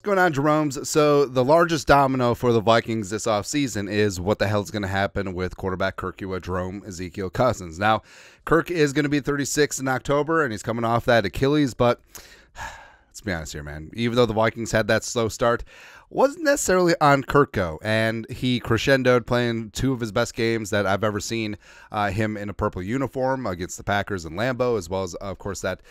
Going on, Jerome's. So the largest domino for the Vikings this offseason is what the hell is going to happen with quarterback Jerome Ezekiel Cousins. Now, Kirk is going to be 36 in October, and he's coming off that Achilles, but let's be honest here, man. Even though the Vikings had that slow start, wasn't necessarily on Kirko, and he crescendoed playing two of his best games that I've ever seen him in a purple uniform against the Packers and Lambeau, as well as, of course, that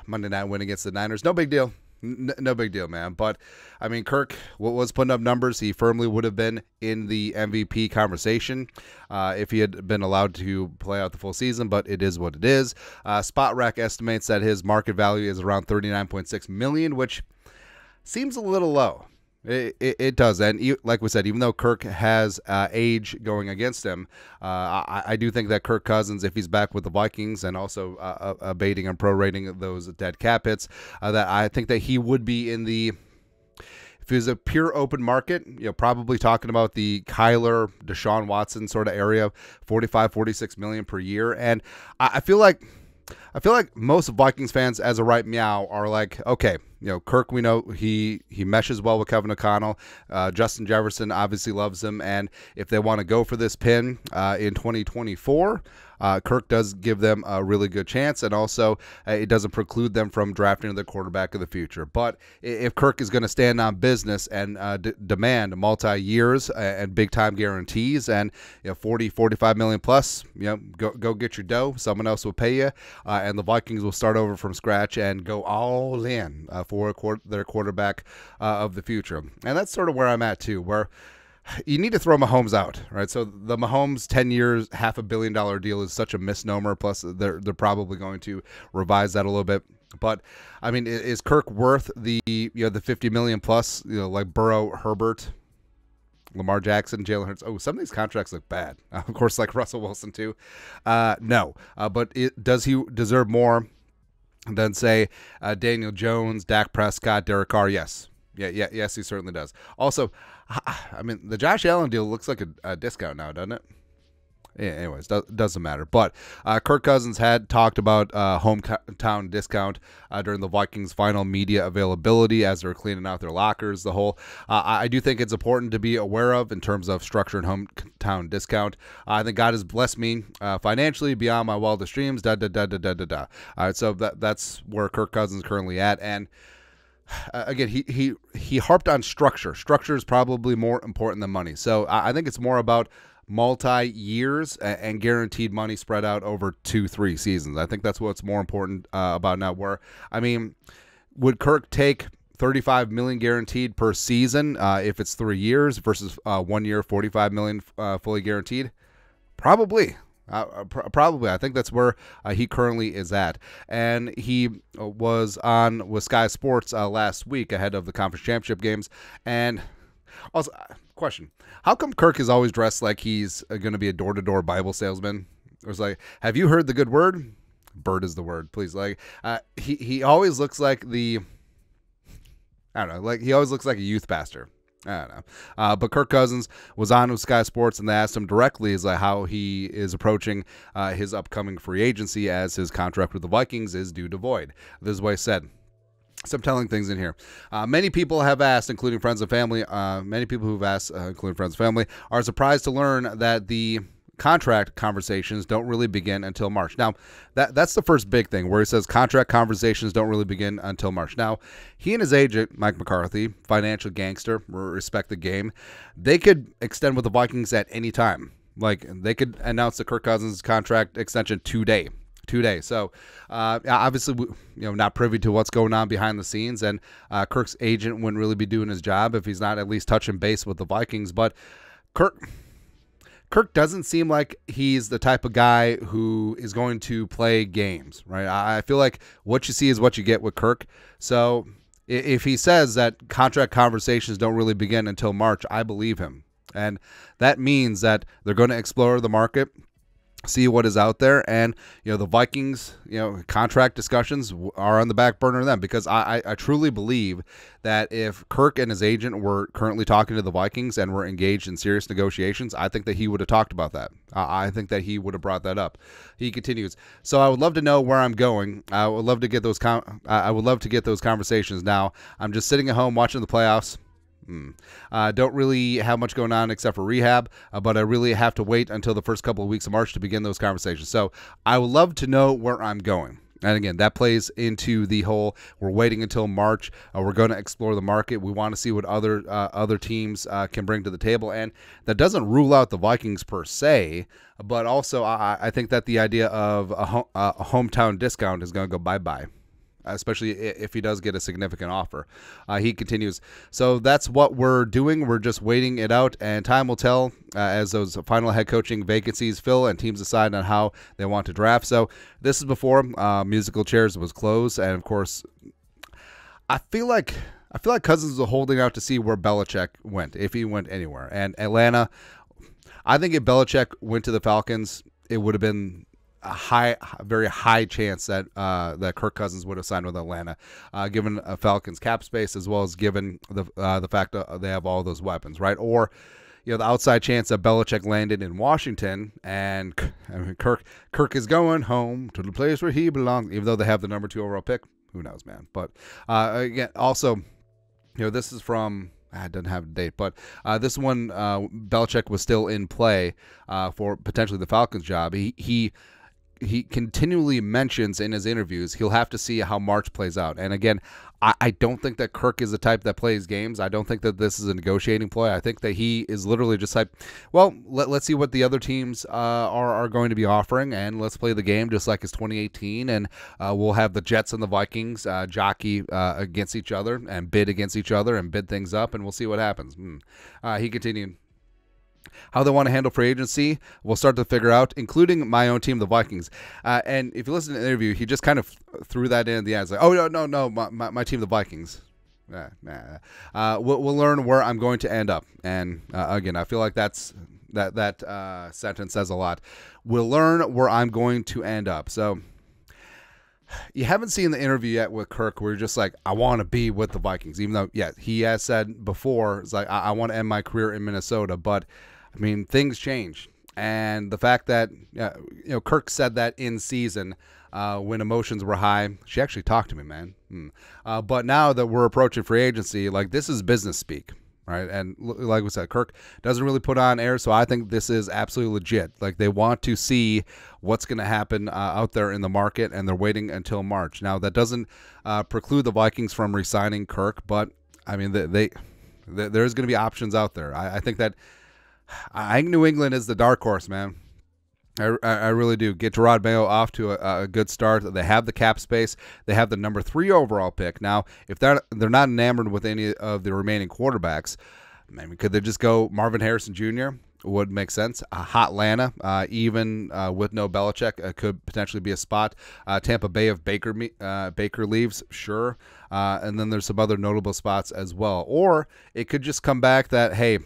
Monday night win against the Niners. No big deal. No big deal, man. But, I mean, Kirk was putting up numbers. He firmly would have been in the MVP conversation if he had been allowed to play out the full season, but it is what it is. SpotRack estimates that his market value is around $39.6 million, which seems a little low. It does, and like we said, even though Kirk has age going against him, I do think that Kirk Cousins, if he's back with the Vikings and also abating and prorating those dead cap hits, that I think that he would be in the, if it was a pure open market, probably talking about the Kyler, Deshaun Watson sort of area, 45, 46 million per year, and I feel like most Vikings fans, as a right meow, are like, okay, Kirk, we know he meshes well with Kevin O'Connell. Justin Jefferson obviously loves him, and if they want to go for this pin in 2024, Kirk does give them a really good chance, and also it doesn't preclude them from drafting the quarterback of the future. But if Kirk is going to stand on business and demand multi-years and big-time guarantees and 40, 45 million plus, go get your dough. Someone else will pay you, and the Vikings will start over from scratch and go all in for their quarterback of the future. And that's sort of where I'm at too, where you need to throw Mahomes out, right? So the Mahomes 10 years, $500 million deal is such a misnomer. Plus, they're probably going to revise that a little bit. But I mean, is Kirk worth the the $50 million plus? Like Burrow, Herbert, Lamar Jackson, Jalen Hurts. Oh, some of these contracts look bad. Of course, like Russell Wilson too. No, but does he deserve more than say Daniel Jones, Dak Prescott, Derek Carr? Yes. Yes, he certainly does. Also, I mean, the Josh Allen deal looks like a discount now, doesn't it? Yeah, anyways, doesn't matter. But Kirk Cousins had talked about hometown discount during the Vikings' final media availability as they're cleaning out their lockers. The whole, I do think it's important to be aware of in terms of structure and hometown discount. I think God has blessed me financially beyond my wildest dreams. All right, so that's where Kirk Cousins is currently at, and again, he harped on structure. Structure is probably more important than money. So I think it's more about multi-years and guaranteed money spread out over 2-3 seasons. I think that's what's more important about now. Where, I mean, would Kirk take $35 million guaranteed per season if it's 3 years versus 1 year, $45 million fully guaranteed? Probably. Probably. I think that's where he currently is at. And he was on with Sky Sports last week ahead of the conference championship games. And also, question, how come Kirk is always dressed like he's going to be a door-to-door Bible salesman? It was like, have you heard the good word? Bird is the word, please. Like, he always looks like he always looks like a youth pastor. I don't know. But Kirk Cousins was on with Sky Sports, and they asked him directly how he is approaching his upcoming free agency, as his contract with the Vikings is due to void. This is what he said. Some telling things in here. Many people have asked, including friends and family, are surprised to learn that the contract conversations don't really begin until March. Now, that's the first big thing, where he says contract conversations don't really begin until March. Now, he and his agent, Mike McCarthy, financial gangster, respect the game, they could extend with the Vikings at any time. Like, they could announce the Kirk Cousins contract extension today. So, obviously, not privy to what's going on behind the scenes, and Kirk's agent wouldn't really be doing his job if he's not at least touching base with the Vikings. But Kirk doesn't seem like he's the type of guy who is going to play games, right? I feel like what you see is what you get with Kirk. So if he says that contract conversations don't really begin until March, I believe him. And that means that they're going to explore the market. see what is out there. And the Vikings, contract discussions are on the back burner of them, because I truly believe that if Kirk and his agent were currently talking to the Vikings and were engaged in serious negotiations, I think that he would have talked about that. I think that he would have brought that up. He continues, so I would love to know where I'm going. I would love to get those conversations. Now I'm just sitting at home watching the playoffs. Don't really have much going on except for rehab, but I really have to wait until the first couple of weeks of March to begin those conversations. So I would love to know where I'm going. And again, that plays into the whole, we're waiting until March. We're going to explore the market. We want to see what other teams can bring to the table. And that doesn't rule out the Vikings per se, but also I think that the idea of a hometown discount is going to go bye-bye, especially if he does get a significant offer. He continues, so that's what we're doing. We're just waiting it out, and time will tell as those final head coaching vacancies fill and teams decide on how they want to draft. So this is before musical chairs was closed, and of course, I feel like Cousins was holding out to see where Belichick went, if he went anywhere. And Atlanta, I think if Belichick went to the Falcons, it would have been a very high chance that that Kirk Cousins would have signed with Atlanta, given Falcons cap space, as well as given the fact that they have all those weapons, right? Or the outside chance that Belichick landed in Washington, and Kirk is going home to the place where he belongs, even though they have the number 2 overall pick. Who knows, man? But again, also, this is from. I didn't have a date, but this one, Belichick was still in play for potentially the Falcons job. He continually mentions in his interviews he'll have to see how March plays out. And again, I don't think that Kirk is the type that plays games. I don't think that this is a negotiating play. I think that he is literally just like, well, let's see what the other teams are going to be offering, and let's play the game just like it's 2018, and we'll have the Jets and the Vikings jockey against each other and bid against each other and bid things up, and we'll see what happens. He continued, how they want to handle free agency, we'll start to figure out, including my own team, the Vikings. And if you listen to the interview, he just kind of threw that in at the end. It's like, oh, no, my team, the Vikings. We'll learn where I'm going to end up. And again, I feel like that sentence says a lot. We'll learn where I'm going to end up. So you haven't seen the interview yet with Kirk where you're just like, I want to be with the Vikings, even though, yeah, he has said before, it's like, I want to end my career in Minnesota. But I mean, things change. And the fact that, Kirk said that in season when emotions were high. She actually talked to me, man. But now that we're approaching free agency, like, this is business speak, right? And like we said, Kirk doesn't really put on air, so I think this is absolutely legit. Like, they want to see what's going to happen out there in the market, and they're waiting until March. Now, that doesn't preclude the Vikings from re-signing Kirk, but, I mean, there's going to be options out there. I think New England is the dark horse, man. I really do. Get Gerard Mayo off to a good start. They have the cap space. They have the number 3 overall pick. Now, if they're not enamored with any of the remaining quarterbacks, maybe could they just go Marvin Harrison Jr.? Would make sense. Hot Atlanta, even with no Belichick, could potentially be a spot. Tampa Bay, if Baker leaves, sure. And then there's some other notable spots as well. Or it could just come back that, hey,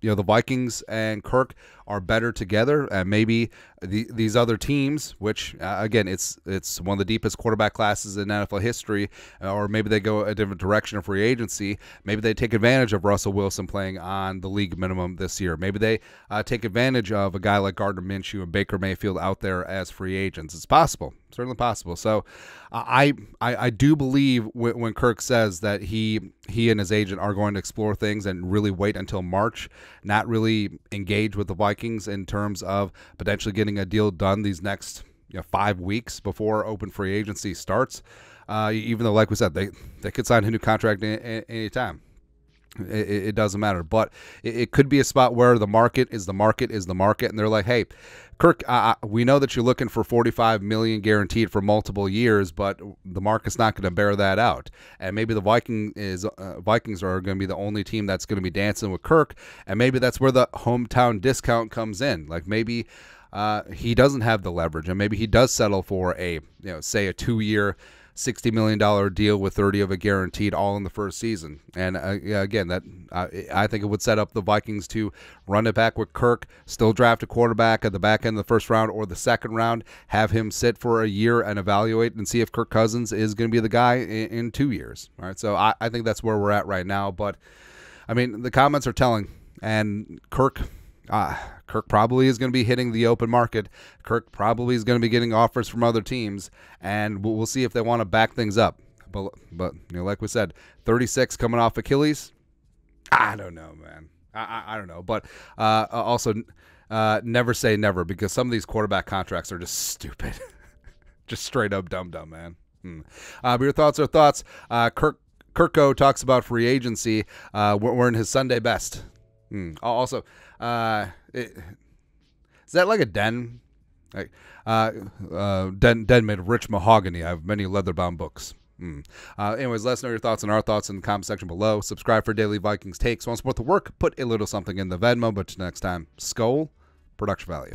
the Vikings and Kirk are better together, and maybe these other teams, which again, it's one of the deepest quarterback classes in NFL history, or maybe they go a different direction of free agency. Maybe they take advantage of Russell Wilson playing on the league minimum this year. Maybe they take advantage of a guy like Gardner Minshew and Baker Mayfield out there as free agents. It's possible, certainly possible. So I do believe when Kirk says that he and his agent are going to explore things and really wait until March, not really engage with the Vikings in terms of potentially getting a deal done these next 5 weeks before open free agency starts. Even though, like we said, they could sign a new contract any time. It doesn't matter. But it could be a spot where the market is the market, and they're like, hey, Kirk, we know that you're looking for $45 million guaranteed for multiple years, but the market's not going to bear that out. And maybe the Vikings are going to be the only team that's going to be dancing with Kirk, and maybe that's where the hometown discount comes in. Like, maybe he doesn't have the leverage, and maybe he does settle for say a 2-year $60 million deal with 30 of it guaranteed, all in the first season. And again, that I think it would set up the Vikings to run it back with Kirk, still draft a quarterback at the back end of the first round or the second round, have him sit for a year and evaluate and see if Kirk Cousins is going to be the guy in 2 years. All right, so I think that's where we're at right now. But I mean, the comments are telling, and Kirk probably is going to be hitting the open market. Kirk probably is going to be getting offers from other teams, and we'll see if they want to back things up. But like we said, 36 coming off Achilles. I don't know, man. I don't know. But also, never say never, because some of these quarterback contracts are just stupid, just straight up dumb, man. But your thoughts are thoughts. Kirko talks about free agency. We're in his Sunday best. Also, is that like a den? Like, den made of rich mahogany. I have many leather-bound books. Anyways, let us know your thoughts and our thoughts in the comment section below. Subscribe for daily Vikings takes. Want to support the work? Put a little something in the Venmo. But next time, Skull, production value.